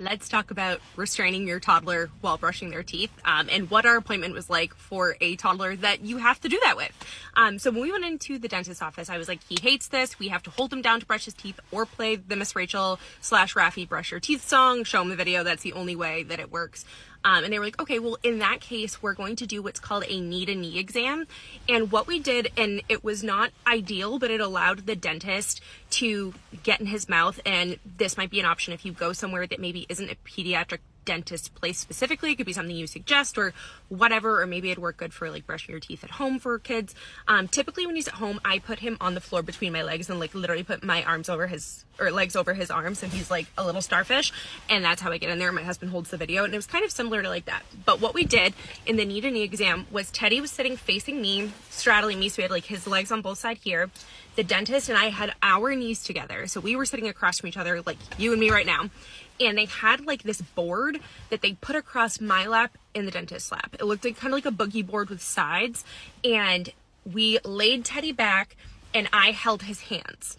Let's talk about restraining your toddler while brushing their teeth, and what our appointment was like for a toddler that you have to do that with. So when we went into the dentist's office, I was like, he hates this. We have to hold him down to brush his teeth or play the Miss Rachel / Raffi brush your teeth song, show him the video. That's the only way that it works. And they were like, okay, well, in that case, we're going to do what's called a knee-to-knee exam. And what we did, and it was not ideal, but it allowed the dentist to get in his mouth. And this might be an option if you go somewhere that maybe isn't a pediatric dentist place specifically. It could be something you suggest or whatever, or maybe it'd work good for like brushing your teeth at home for kids. Typically when he's at home, I put him on the floor between my legs and like literally put my arms over his, or legs over his arms, and he's like a little starfish, and that's how I get in there. My husband holds the video, and it was kind of similar to like that. But what we did in the knee-to-knee exam was Teddy was sitting facing me, straddling me, so we had like his legs on both sides here. The dentist and I had our knees together, so we were sitting across from each other like you and me right now. And they had like this board that they put across my lap and the dentist's lap. It looked like kind of like a boogie board with sides. And we laid Teddy back and I held his hands.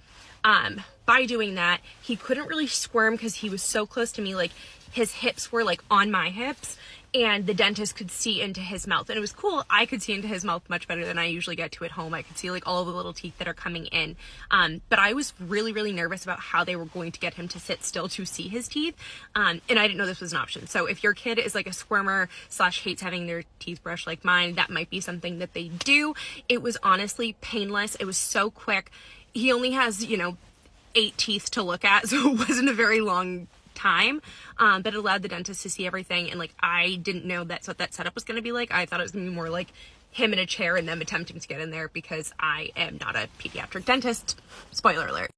By doing that, he couldn't really squirm because he was so close to me. Like his hips were like on my hips, and the dentist could see into his mouth. And it was cool. I could see into his mouth much better than I usually get to at home. I could see like all of the little teeth that are coming in. But I was really, really nervous about how they were going to get him to sit still to see his teeth. And I didn't know this was an option. So if your kid is like a squirmer / hates having their teeth brushed like mine, that might be something that they do. It was honestly painless. It was so quick. He only has, 8 teeth to look at, so it wasn't a very long time, but it allowed the dentist to see everything. And like, I didn't know that's what that setup was going to be like. I thought it was going to be more like him in a chair and them attempting to get in there, because I am not a pediatric dentist. Spoiler alert.